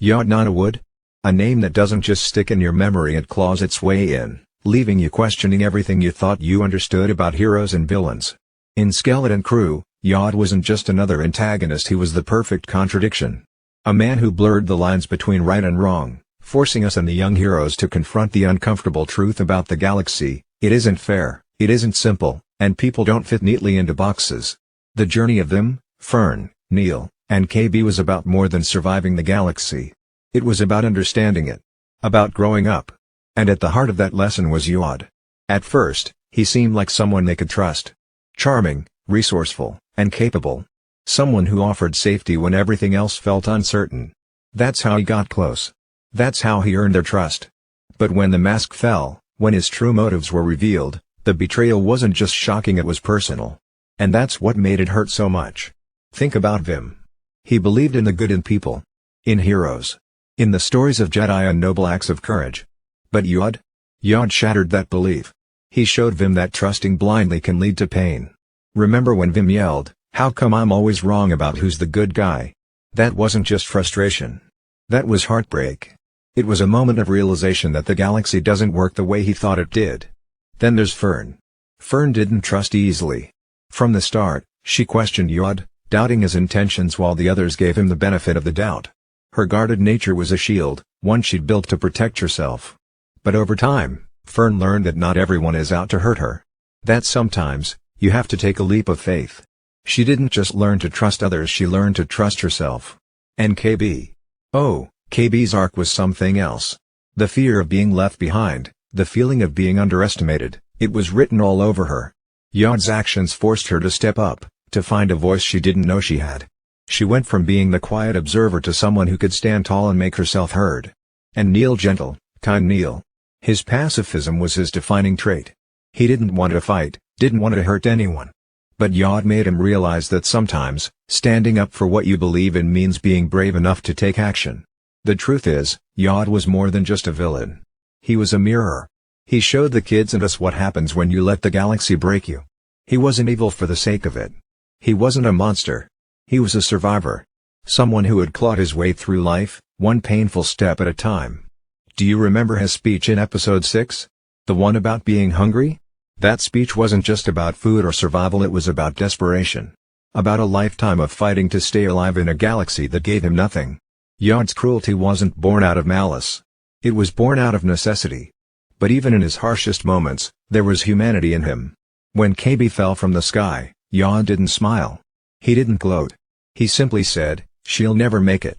Nawood? A name that doesn't just stick in your memory, it claws its way in, leaving you questioning everything you thought you understood about heroes and villains. In Skeleton Crew, Nawood wasn't just another antagonist, he was the perfect contradiction. A man who blurred the lines between right and wrong, forcing us and the young heroes to confront the uncomfortable truth about the galaxy. It isn't fair, it isn't simple, and people don't fit neatly into boxes. The journey of them, Fern, Neil, and KB was about more than surviving the galaxy. It was about understanding it. About growing up. And at the heart of that lesson was Nawood. At first, he seemed like someone they could trust. Charming, resourceful, and capable. Someone who offered safety when everything else felt uncertain. That's how he got close. That's how he earned their trust. But when the mask fell, when his true motives were revealed, the betrayal wasn't just shocking, it was personal. And that's what made it hurt so much. Think about Vim. He believed in the good in people. In heroes. In the stories of Jedi and noble acts of courage. But Nawood shattered that belief. He showed Vim that trusting blindly can lead to pain. Remember when Vim yelled, "How come I'm always wrong about who's the good guy?" That wasn't just frustration. That was heartbreak. It was a moment of realization that the galaxy doesn't work the way he thought it did. Then there's Fern. Fern didn't trust easily. From the start, she questioned Nawood, doubting his intentions while the others gave him the benefit of the doubt. Her guarded nature was a shield, one she'd built to protect herself. But over time, Fern learned that not everyone is out to hurt her. That sometimes, you have to take a leap of faith. She didn't just learn to trust others, she learned to trust herself. And KB. Oh, KB's arc was something else. The fear of being left behind, the feeling of being underestimated, it was written all over her. Nawood's actions forced her to step up, to find a voice she didn't know she had. She went from being the quiet observer to someone who could stand tall and make herself heard. And Neil, gentle, kind Neil. His pacifism was his defining trait. He didn't want to fight, didn't want to hurt anyone. But Nawood made him realize that sometimes, standing up for what you believe in means being brave enough to take action. The truth is, Nawood was more than just a villain. He was a mirror. He showed the kids and us what happens when you let the galaxy break you. He wasn't evil for the sake of it. He wasn't a monster. He was a survivor. Someone who had clawed his way through life, one painful step at a time. Do you remember his speech in episode 6? The one about being hungry? That speech wasn't just about food or survival, it was about desperation. About a lifetime of fighting to stay alive in a galaxy that gave him nothing. Nawood's cruelty wasn't born out of malice. It was born out of necessity. But even in his harshest moments, there was humanity in him. When KB fell from the sky, Nawood didn't smile. He didn't gloat. He simply said, "She'll never make it."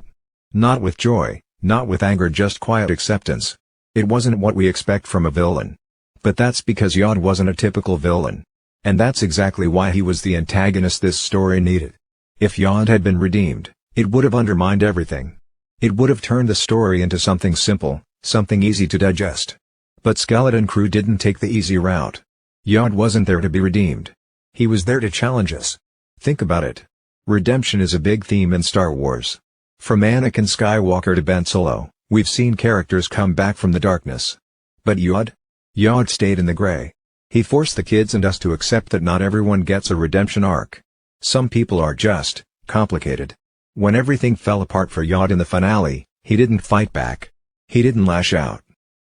Not with joy, not with anger, just quiet acceptance. It wasn't what we expect from a villain. But that's because Nawood wasn't a typical villain. And that's exactly why he was the antagonist this story needed. If Nawood had been redeemed, it would have undermined everything. It would have turned the story into something simple, something easy to digest. But Skeleton Crew didn't take the easy route. Nawood wasn't there to be redeemed. He was there to challenge us. Think about it. Redemption is a big theme in Star Wars. From Anakin Skywalker to Ben Solo, we've seen characters come back from the darkness. But Nawood stayed in the gray. He forced the kids and us to accept that not everyone gets a redemption arc. Some people are just complicated. When everything fell apart for Nawood in the finale, he didn't fight back. He didn't lash out.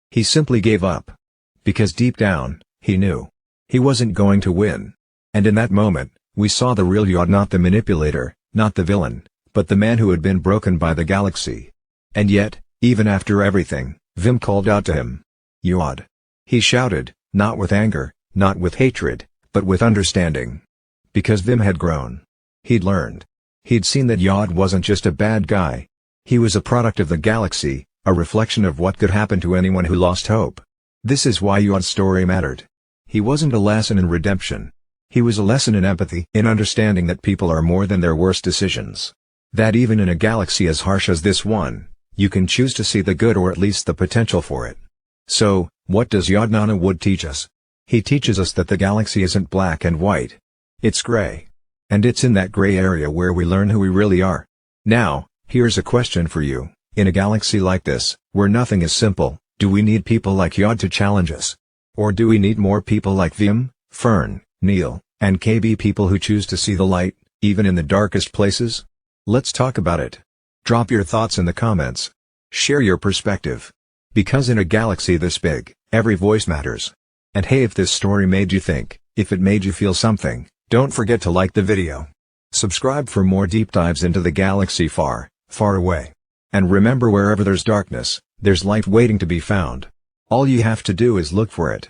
He simply gave up. Because deep down, he knew. He wasn't going to win. And in that moment, we saw the real Nawood, not the manipulator, not the villain, but the man who had been broken by the galaxy. And yet, even after everything, Vim called out to him. Nawood. He shouted, not with anger, not with hatred, but with understanding. Because Vim had grown. He'd learned. He'd seen that Nawood wasn't just a bad guy. He was a product of the galaxy, a reflection of what could happen to anyone who lost hope. This is why Nawood's story mattered. He wasn't a lesson in redemption. He was a lesson in empathy, in understanding that people are more than their worst decisions. That even in a galaxy as harsh as this one, you can choose to see the good or at least the potential for it. So, what does Nawood teach us? He teaches us that the galaxy isn't black and white. It's gray. And it's in that gray area where we learn who we really are. Now, here's a question for you. In a galaxy like this, where nothing is simple, do we need people like Nawood to challenge us? Or do we need more people like Vim, Fern, Neil, and KB, people who choose to see the light, even in the darkest places? Let's talk about it. Drop your thoughts in the comments. Share your perspective. Because in a galaxy this big, every voice matters. And hey, if this story made you think, if it made you feel something, don't forget to like the video. Subscribe for more deep dives into the galaxy far, far away. And remember, wherever there's darkness, there's light waiting to be found. All you have to do is look for it.